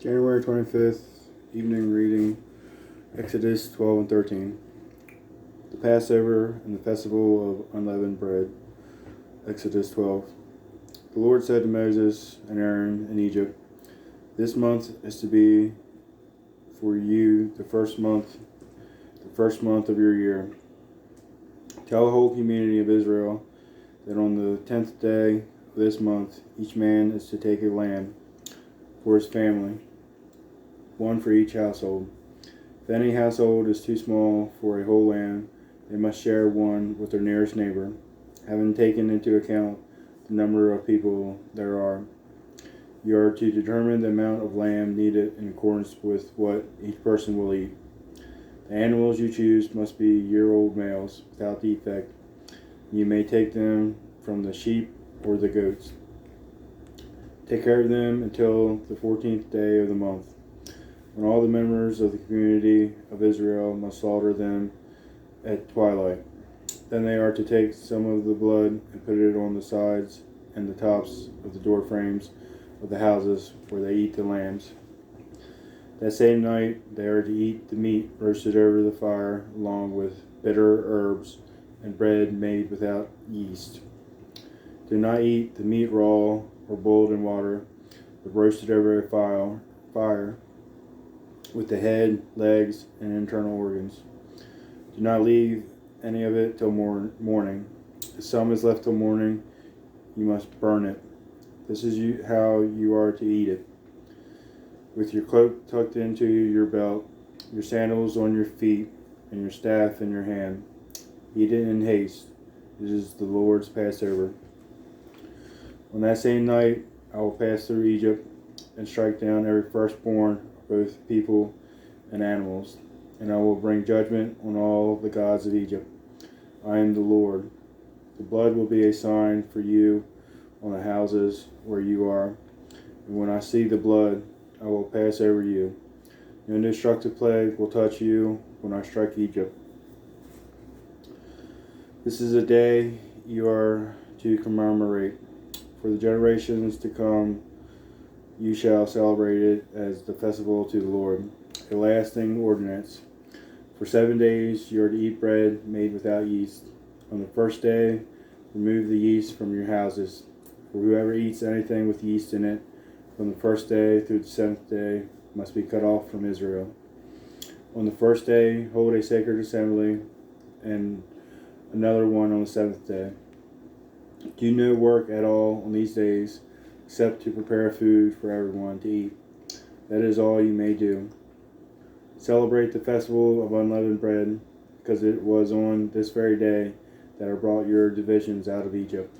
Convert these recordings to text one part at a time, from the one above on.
January 25th, evening reading, Exodus 12 and 13. The Passover and the Festival of Unleavened Bread, Exodus 12. The Lord said to Moses and Aaron in Egypt, "This month is to be for you the first month of your year. Tell the whole community of Israel that on the 10th day of this month, each man is to take a lamb for his family, one for each household. If any household is too small for a whole lamb, they must share one with their nearest neighbor, having taken into account the number of people there are. You are to determine the amount of lamb needed in accordance with what each person will eat. The animals you choose must be year-old males without defect. You may take them from the sheep or the goats. Take care of them until the 14th day of the month, when all the members of the community of Israel must slaughter them at twilight. Then they are to take some of the blood and put it on the sides and the tops of the door frames of the houses where they eat the lambs. That same night they are to eat the meat roasted over the fire, along with bitter herbs and bread made without yeast. Do not eat the meat raw or boiled in water, but roasted over a fire with the head, legs, and internal organs. Do not leave any of it till morning. If some is left till morning, you must burn it. This is how you are to eat it: with your cloak tucked into your belt, your sandals on your feet, and your staff in your hand. Eat it in haste. It is the Lord's Passover. On that same night, I will pass through Egypt and strike down every firstborn of both people and animals, and I will bring judgment on all the gods of Egypt. I am the Lord. The blood will be a sign for you on the houses where you are, and when I see the blood, I will pass over you. No destructive plague will touch you when I strike Egypt. This is a day you are to commemorate. For the generations to come, you shall celebrate it as the festival to the Lord, a lasting ordinance. For 7 days you are to eat bread made without yeast. On the first day, remove the yeast from your houses. For whoever eats anything with yeast in it, from the first day through the 7th day, must be cut off from Israel. On the first day, hold a sacred assembly, and another one on the 7th day. Do no work at all on these days, except to prepare food for everyone to eat. That is all you may do. Celebrate the festival of unleavened bread, because it was on this very day that I brought your divisions out of Egypt.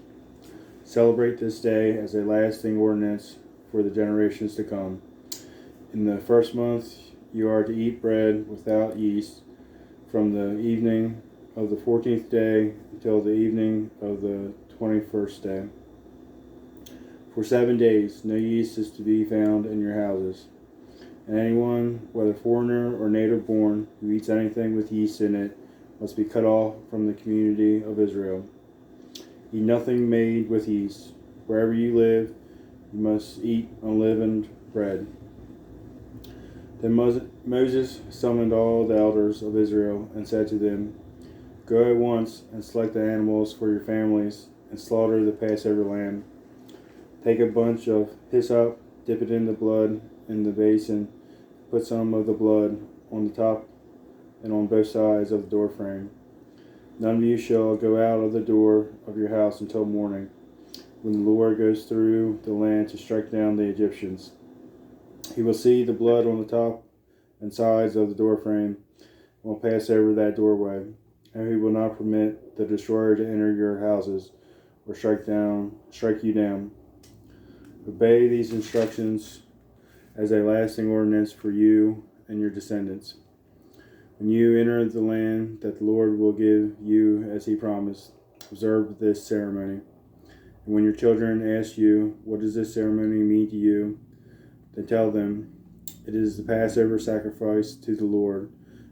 Celebrate this day as a lasting ordinance for the generations to come. In the first month you are to eat bread without yeast from the evening of the 14th day until the evening of the 21st day. For 7 days no yeast is to be found in your houses. And anyone, whether foreigner or native born, who eats anything with yeast in it must be cut off from the community of Israel. Eat nothing made with yeast. Wherever you live, you must eat unleavened bread. Then Moses summoned all the elders of Israel and said to them, "Go at once and select the animals for your families and slaughter the Passover lamb. Take a bunch of hyssop, dip it in the blood in the basin, put some of the blood on the top and on both sides of the door frame. None of you shall go out of the door of your house until morning, when the Lord goes through the land to strike down the Egyptians. He will see the blood on the top and sides of the door frame and will pass over that doorway, and he will not permit the destroyer to enter your houses or strike you down. Obey these instructions as a lasting ordinance for you and your descendants. When you enter the land that the Lord will give you as he promised, observe this ceremony. And when your children ask you, 'What does this ceremony mean to you?' then tell them, 'It is the Passover sacrifice to the Lord,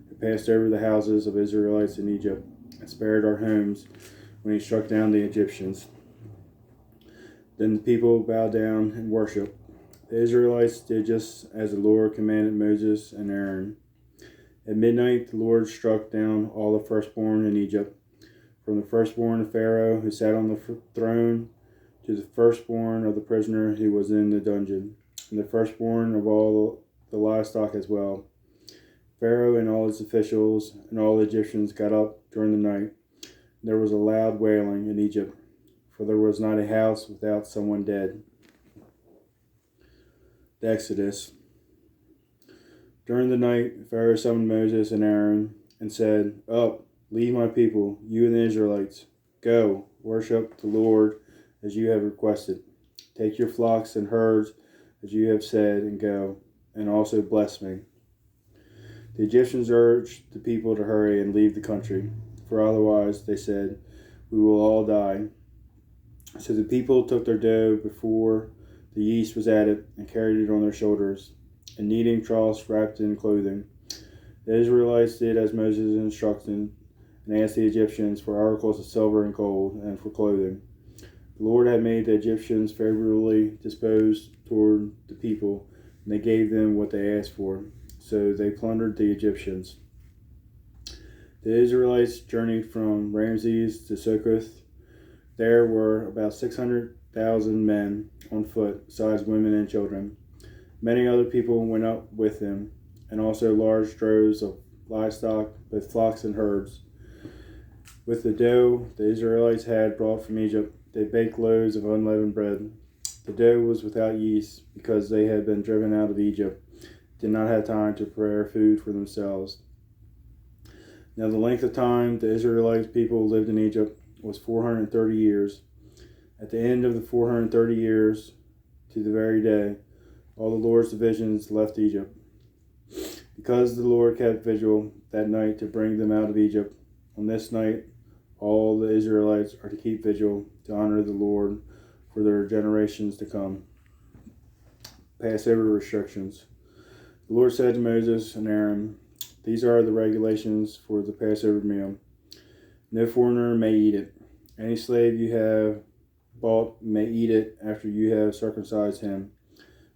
who passed over the houses of Israelites in Egypt and spared our homes when he struck down the Egyptians.' Then the people bow down and worship. The Israelites did just as the Lord commanded Moses and Aaron. At midnight, the Lord struck down all the firstborn in Egypt, from the firstborn of Pharaoh who sat on the throne to the firstborn of the prisoner who was in the dungeon, and the firstborn of all the livestock as well. Pharaoh and all his officials and all the Egyptians got up during the night. There was a loud wailing in Egypt, for there was not a house without someone dead. The Exodus. During the night, Pharaoh summoned Moses and Aaron and said, "Up, leave my people, you and the Israelites. Go, worship the Lord as you have requested. Take your flocks and herds as you have said, and go, and also bless me." The Egyptians urged the people to hurry and leave the country, for otherwise, they said, we will all die. So the people took their dough before the yeast was added and carried it on their shoulders, and kneading troughs wrapped in clothing. The Israelites did as Moses instructed, and asked the Egyptians for articles of silver and gold, and for clothing. The Lord had made the Egyptians favorably disposed toward the people, and they gave them what they asked for. So they plundered the Egyptians. The Israelites journeyed from Ramses to Succoth. There were about 600,000 men on foot, besides women and children. Many other people went up with them, and also large droves of livestock, both flocks and herds. With the dough the Israelites had brought from Egypt, they baked loaves of unleavened bread. The dough was without yeast, because they had been driven out of Egypt, did not have time to prepare food for themselves. Now the length of time the Israelite people lived in Egypt was 430 years. At the end of the 430 years, to the very day, all the Lord's divisions left Egypt. Because the Lord kept vigil that night to bring them out of Egypt, on this night all the Israelites are to keep vigil to honor the Lord for their generations to come. Passover restrictions. The Lord said to Moses and Aaron, "These are the regulations for the Passover meal. No foreigner may eat it. Any slave you have bought may eat it after you have circumcised him,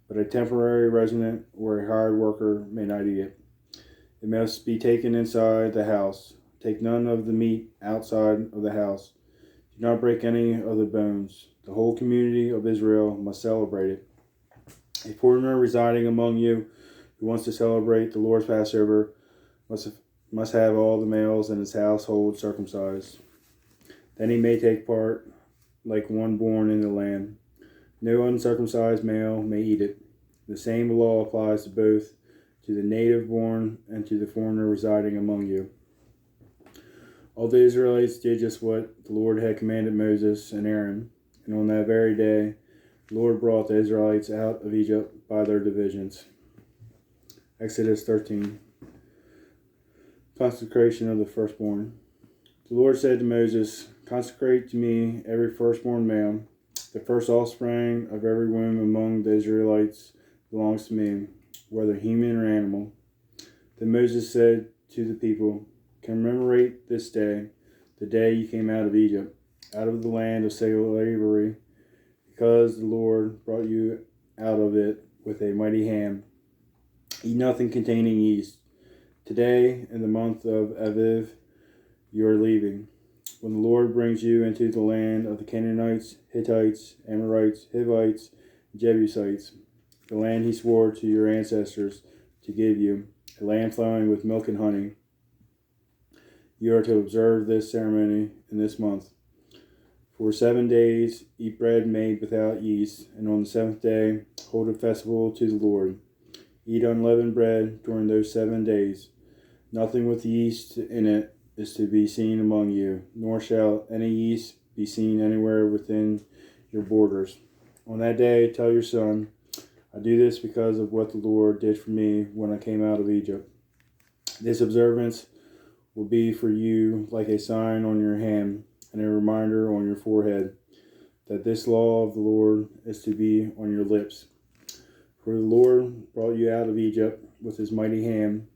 but a temporary resident or a hired worker may not eat it. It must be taken inside the house. Take none of the meat outside of the house. Do not break any of the bones. The whole community of Israel must celebrate it. A foreigner residing among you who wants to celebrate the Lord's Passover must have all the males in his household circumcised. Then he may take part like one born in the land. No uncircumcised male may eat it. The same law applies to both to the native born and to the foreigner residing among you." All the Israelites did just what the Lord had commanded Moses and Aaron, and on that very day, the Lord brought the Israelites out of Egypt by their divisions. Exodus 13. Consecration of the firstborn. The Lord said to Moses, "Consecrate to me every firstborn male. The first offspring of every womb among the Israelites belongs to me, whether human or animal." Then Moses said to the people, "Commemorate this day, the day you came out of Egypt, out of the land of slavery, because the Lord brought you out of it with a mighty hand. Eat nothing containing yeast. Today, in the month of Aviv, you are leaving, when the Lord brings you into the land of the Canaanites, Hittites, Amorites, Hivites, and Jebusites, the land he swore to your ancestors to give you, a land flowing with milk and honey. You are to observe this ceremony in this month. For 7 days, eat bread made without yeast, and on the seventh day, hold a festival to the Lord. Eat unleavened bread during those 7 days. Nothing with yeast in it is to be seen among you, nor shall any yeast be seen anywhere within your borders. On that day, tell your son, I do this because of what the Lord did for me when I came out of Egypt. This observance will be for you like a sign on your hand and a reminder on your forehead that this law of the Lord is to be on your lips. For the Lord brought you out of Egypt with his mighty hand.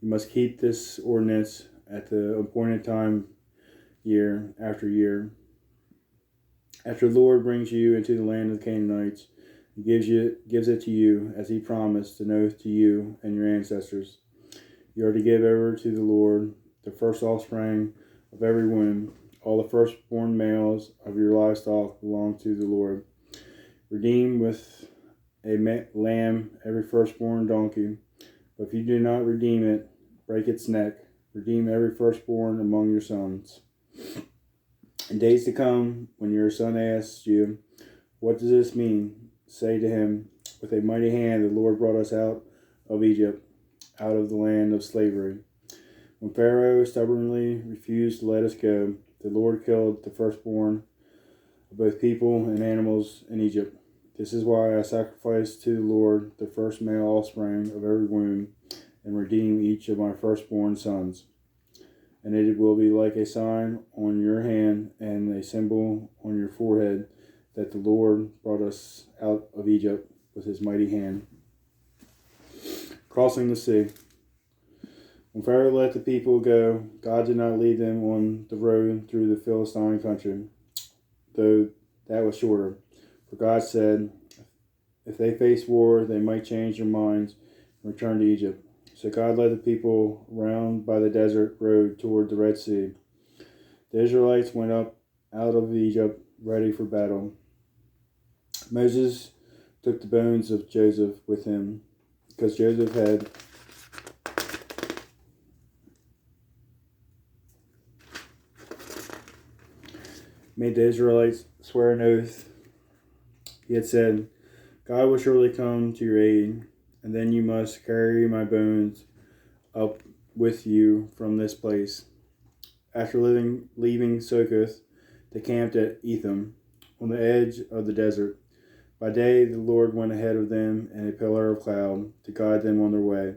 You must keep this ordinance at the appointed time, year after year. After the Lord brings you into the land of the Canaanites, He gives it to you as he promised an oath to you and your ancestors. You are to give over to the Lord the first offspring of every womb. All the firstborn males of your livestock belong to the Lord. Redeem with a lamb every firstborn donkey. But if you do not redeem it, break its neck. Redeem every firstborn among your sons. In days to come, when your son asks you, "What does this mean?" say to him, "With a mighty hand the Lord brought us out of Egypt, out of the land of slavery. When Pharaoh stubbornly refused to let us go, the Lord killed the firstborn of both people and animals in Egypt. This is why I sacrifice to the Lord the first male offspring of every womb and redeem each of my firstborn sons. And it will be like a sign on your hand and a symbol on your forehead that the Lord brought us out of Egypt with his mighty hand." Crossing the sea. When Pharaoh let the people go, God did not lead them on the road through the Philistine country, though that was shorter. For God said, if they face war, they might change their minds and return to Egypt. So God led the people round by the desert road toward the Red Sea. The Israelites went up out of Egypt, ready for battle. Moses took the bones of Joseph with him, because Joseph had made the Israelites swear an oath. He had said, "God will surely come to your aid, and then you must carry my bones up with you from this place." After leaving Succoth, they camped at Etham, on the edge of the desert. By day the Lord went ahead of them in a pillar of cloud to guide them on their way,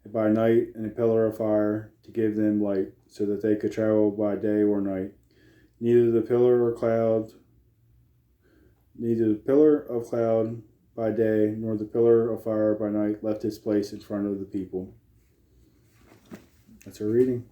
and by night in a pillar of fire to give them light, so that they could travel by day or night. Neither the pillar of cloud by day nor the pillar of fire by night left its place in front of the people. That's our reading.